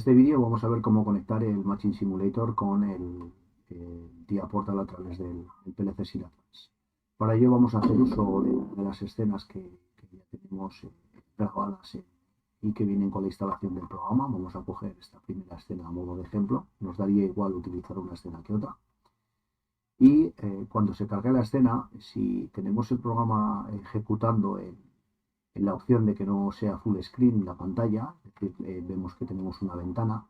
este vídeo vamos a ver cómo conectar el Machine Simulator con el TIA Portal a través del PLC Synatrace. Para ello vamos a hacer uso de las escenas que ya tenemos grabadas y que vienen con la instalación del programa. Vamos a coger esta primera escena a modo de ejemplo. Nos daría igual utilizar una escena que otra. Y cuando se cargue la escena, si tenemos el programa ejecutando en la opción de que no sea full screen la pantalla, es decir, vemos que tenemos una ventana,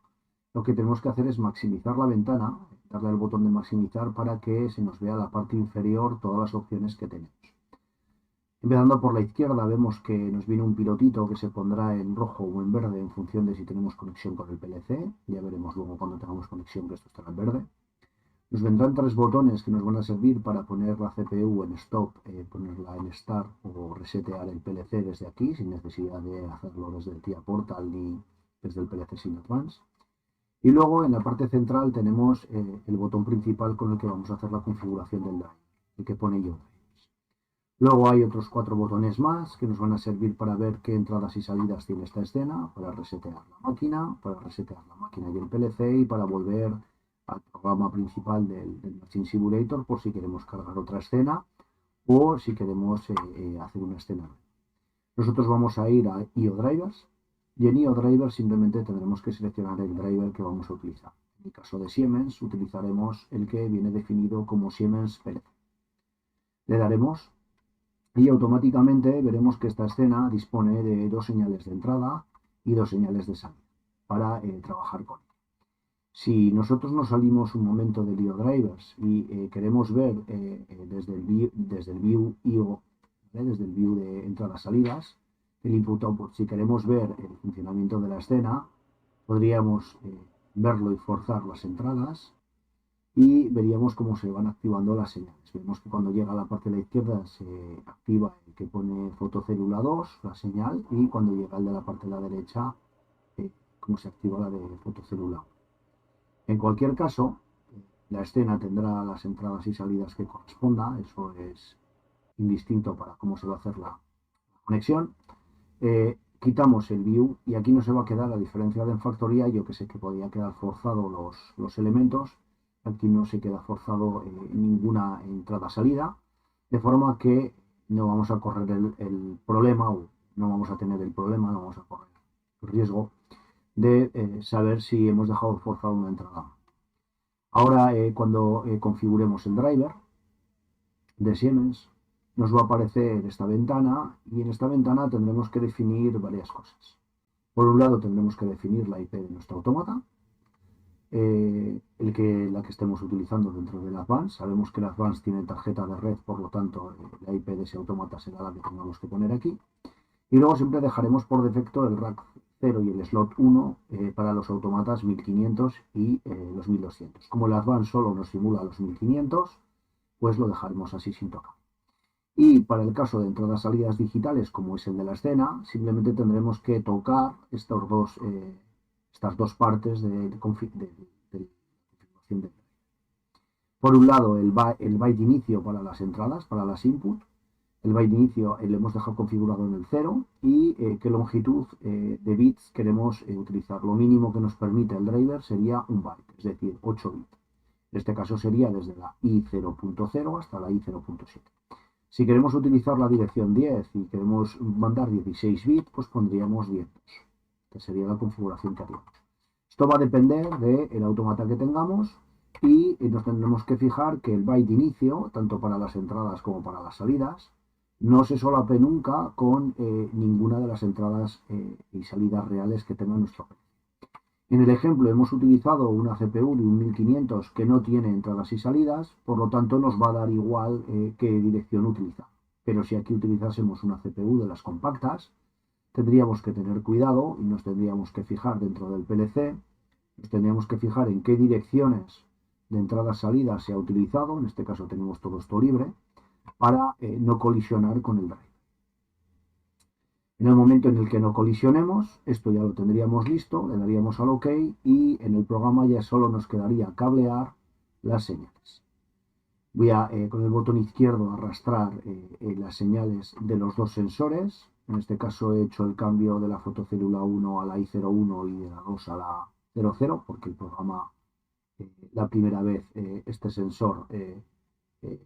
lo que tenemos que hacer es maximizar la ventana, darle al botón de maximizar para que se nos vea la parte inferior todas las opciones que tenemos. Empezando por la izquierda vemos que nos viene un pilotito que se pondrá en rojo o en verde en función de si tenemos conexión con el PLC, ya veremos luego cuando tengamos conexión que esto estará en verde. Nos vendrán tres botones que nos van a servir para poner la CPU en stop, ponerla en start o resetear el PLC desde aquí, sin necesidad de hacerlo desde el TIA Portal ni desde el PLC Synatrace. Y luego en la parte central tenemos el botón principal con el que vamos a hacer la configuración del driver, el que pone yo. Luego hay otros 4 botones más que nos van a servir para ver qué entradas y salidas tiene esta escena, para resetear la máquina y el PLC y para volver al programa principal del Machine Simulator por si queremos cargar otra escena o si queremos hacer una escena. Nosotros vamos a ir a IO Drivers y en IO Drivers simplemente tendremos que seleccionar el driver que vamos a utilizar. En el caso de Siemens utilizaremos el que viene definido como Siemens PLC. Le daremos y automáticamente veremos que esta escena dispone de 2 señales de entrada y 2 señales de salida para trabajar con ella. Si nosotros nos salimos un momento del IO Drivers y queremos ver desde el view IO, desde el view de entradas-salidas, el input-output, si queremos ver el funcionamiento de la escena, podríamos verlo y forzar las entradas y veríamos cómo se van activando las señales. Vemos que cuando llega a la parte de la izquierda se activa el que pone fotocélula 2, la señal, y cuando llega el de la parte de la derecha, cómo se activa la de fotocélula 1. En cualquier caso, la escena tendrá las entradas y salidas que corresponda, eso es indistinto para cómo se va a hacer la conexión. Quitamos el view y aquí no se va a quedar, a diferencia de en factoría, yo que sé que podía quedar forzado los elementos, aquí no se queda forzado ninguna entrada-salida, de forma que no vamos a correr el problema, o no vamos a tener el problema, no vamos a correr el riesgo de saber si hemos dejado forzado una entrada. Ahora, cuando configuremos el driver de Siemens, nos va a aparecer esta ventana y en esta ventana tendremos que definir varias cosas. Por un lado, tendremos que definir la IP de nuestro autómata, la que estemos utilizando dentro del Advance. Sabemos que el Advance tiene tarjeta de red, por lo tanto, la IP de ese autómata será la que tengamos que poner aquí. Y luego siempre dejaremos por defecto el rack 0 y el slot 1 para los automatas 1500 y los 1200. Como el Advance solo nos simula los 1500, pues lo dejaremos así sin tocar. Y para el caso de entradas-salidas digitales, como es el de la escena, simplemente tendremos que tocar estas dos partes de configuración del. Por un lado, el byte inicio para las entradas, para las input. El byte inicio lo hemos dejado configurado en el 0 y qué longitud de bits queremos utilizar. Lo mínimo que nos permite el driver sería un byte, es decir, 8 bits. En este caso sería desde la I0.0 hasta la I0.7. Si queremos utilizar la dirección 10 y queremos mandar 16 bits, pues pondríamos 10. Esta sería la configuración que haríamos. Esto va a depender del autómata que tengamos y nos tendremos que fijar que el byte inicio, tanto para las entradas como para las salidas, no se solape nunca con ninguna de las entradas y salidas reales que tenga nuestro PC. En el ejemplo hemos utilizado una CPU de un 1500 que no tiene entradas y salidas, por lo tanto nos va a dar igual qué dirección utilizar. Pero si aquí utilizásemos una CPU de las compactas, tendríamos que tener cuidado y nos tendríamos que fijar dentro del PLC, nos tendríamos que fijar en qué direcciones de entradas-salidas se ha utilizado, en este caso tenemos todo esto libre, para no colisionar con el drive. En el momento en el que no colisionemos, esto ya lo tendríamos listo, le daríamos al OK y en el programa ya solo nos quedaría cablear las señales. Voy a, con el botón izquierdo, arrastrar las señales de los dos sensores. En este caso he hecho el cambio de la fotocélula 1 a la I01 y de la 2 a la 00, porque el programa la primera vez este sensor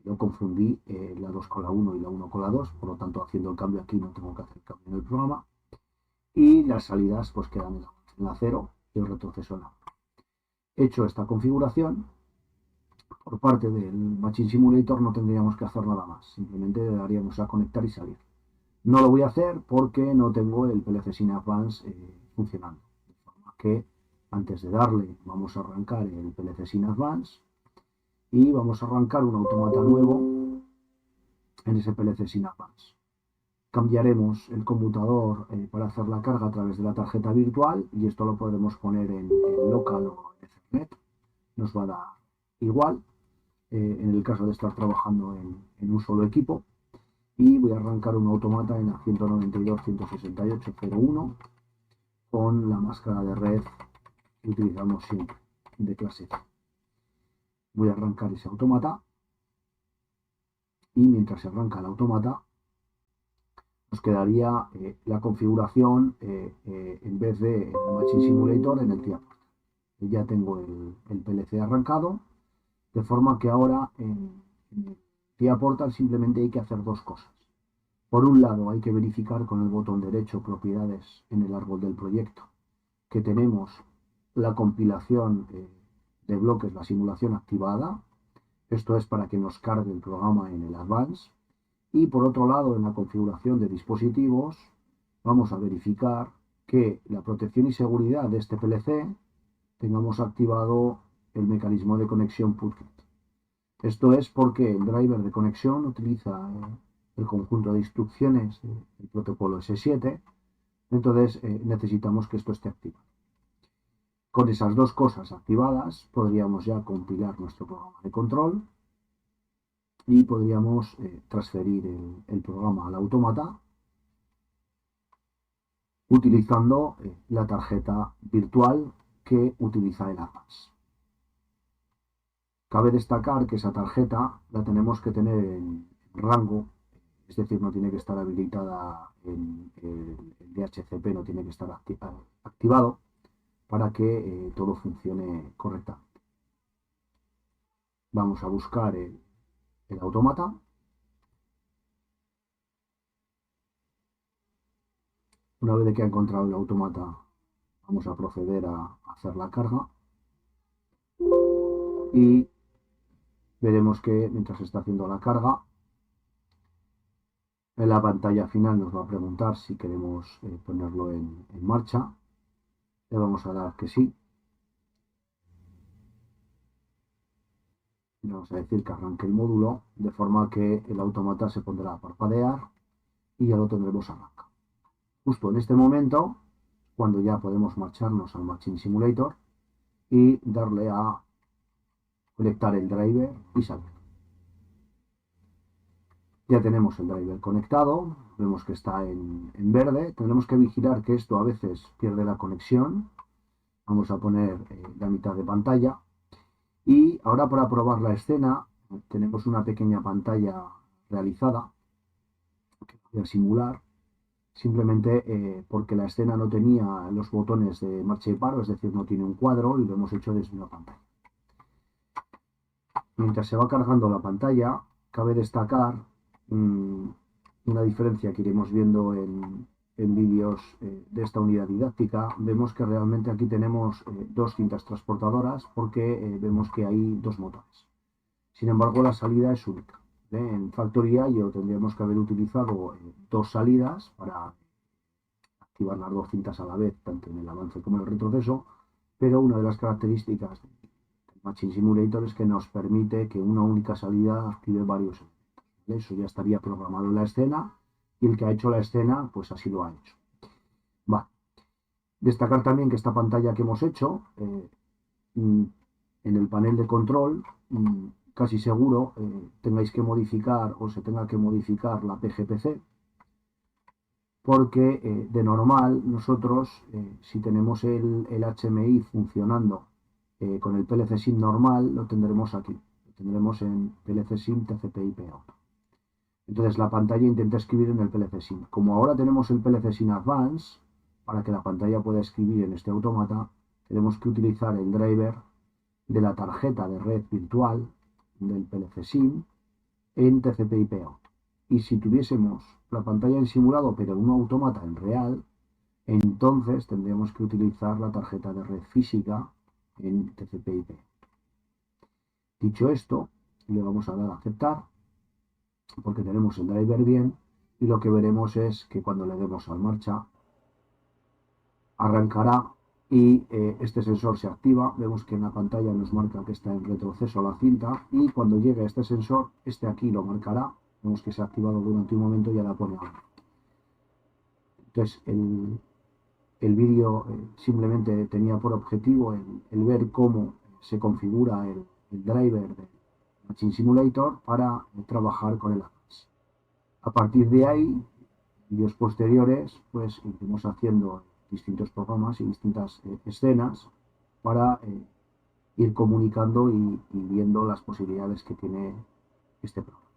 lo confundí, la 2 con la 1 y la 1 con la 2, por lo tanto haciendo el cambio aquí no tengo que hacer el cambio en el programa. Y las salidas pues quedan en la 0 y el retroceso en la 1. Hecho esta configuración, por parte del Machine Simulator no tendríamos que hacer nada más, simplemente le daríamos a conectar y salir. No lo voy a hacer porque no tengo el PLC Sin Advance funcionando, de forma que antes de darle vamos a arrancar el PLC Sin Advance y vamos a arrancar un automata nuevo en ese PLC Sin Advance. Cambiaremos el conmutador para hacer la carga a través de la tarjeta virtual y esto lo podremos poner en local o en Ethernet, nos va a dar igual en el caso de estar trabajando en un solo equipo. Y voy a arrancar un automata en la 192.168.01 con la máscara de red que utilizamos siempre de clase C. Voy a arrancar ese automata y mientras se arranca el automata nos quedaría la configuración en vez de el Machine Simulator en el TIAPortal. Ya tengo el PLC arrancado, de forma que ahora en el TIAPortal simplemente hay que hacer dos cosas. Por un lado hay que verificar con el botón derecho propiedades en el árbol del proyecto que tenemos la compilación de bloques, la simulación activada. Esto es para que nos cargue el programa en el Advance. Y por otro lado, en la configuración de dispositivos, vamos a verificar que la protección y seguridad de este PLC tengamos activado el mecanismo de conexión PUTGET. Esto es porque el driver de conexión utiliza el conjunto de instrucciones del protocolo S7, entonces necesitamos que esto esté activado. Con esas dos cosas activadas podríamos ya compilar nuestro programa de control y podríamos transferir el programa al autómata utilizando la tarjeta virtual que utiliza el Advance. Cabe destacar que esa tarjeta la tenemos que tener en rango, es decir, no tiene que estar habilitada en el DHCP, no tiene que estar activado para que todo funcione correctamente. Vamos a buscar el autómata. Una vez que ha encontrado el autómata, vamos a proceder a hacer la carga y veremos que mientras está haciendo la carga, en la pantalla final nos va a preguntar si queremos ponerlo en marcha. Le vamos a dar que sí. Le vamos a decir que arranque el módulo, de forma que el autómata se pondrá a parpadear y ya lo tendremos arrancado. Justo en este momento, cuando ya podemos marcharnos al Machine Simulator y darle a conectar el driver y salir. Ya tenemos el driver conectado, vemos que está en verde. Tendremos que vigilar que esto a veces pierde la conexión. Vamos a poner la mitad de pantalla. Y ahora para probar la escena tenemos una pequeña pantalla realizada que voy a simular. Simplemente porque la escena no tenía los botones de marcha y paro, es decir, no tiene un cuadro y lo hemos hecho desde una pantalla. Mientras se va cargando la pantalla, cabe destacar una diferencia que iremos viendo en vídeos de esta unidad didáctica. Vemos que realmente aquí tenemos dos cintas transportadoras porque vemos que hay dos motores. Sin embargo, la salida es única. En Factory IO tendríamos que haber utilizado dos salidas para activar las dos cintas a la vez, tanto en el avance como en el retroceso, pero una de las características del Machine Simulator es que nos permite que una única salida active varios elementos. Eso ya estaría programado en la escena y el que ha hecho la escena pues así lo ha hecho. Vale. Destacar también que esta pantalla que hemos hecho en el panel de control casi seguro tengáis que modificar o se tenga que modificar la PGPC porque de normal nosotros si tenemos el HMI funcionando con el PLC SIM normal lo tendremos aquí, lo tendremos en PLC SIM TCP/IP Auto. Entonces la pantalla intenta escribir en el PLC SIM. Como ahora tenemos el PLC SIM Advance, para que la pantalla pueda escribir en este autómata, tenemos que utilizar el driver de la tarjeta de red virtual del PLC SIM en TCP/IP-AUT. Y si tuviésemos la pantalla en simulado pero un autómata en real, entonces tendríamos que utilizar la tarjeta de red física en TCP/IP. Dicho esto, le vamos a dar a aceptar porque tenemos el driver bien, y lo que veremos es que cuando le demos a marcha arrancará y este sensor se activa. Vemos que en la pantalla nos marca que está en retroceso la cinta, y cuando llegue a este sensor, este aquí lo marcará. Vemos que se ha activado durante un momento y ya la pone ahora. Entonces el vídeo simplemente tenía por objetivo el ver cómo se configura el driver de Machine Simulator para trabajar con el ADAS. A partir de ahí, vídeos posteriores, pues iremos haciendo distintos programas y distintas escenas para ir comunicando y viendo las posibilidades que tiene este programa.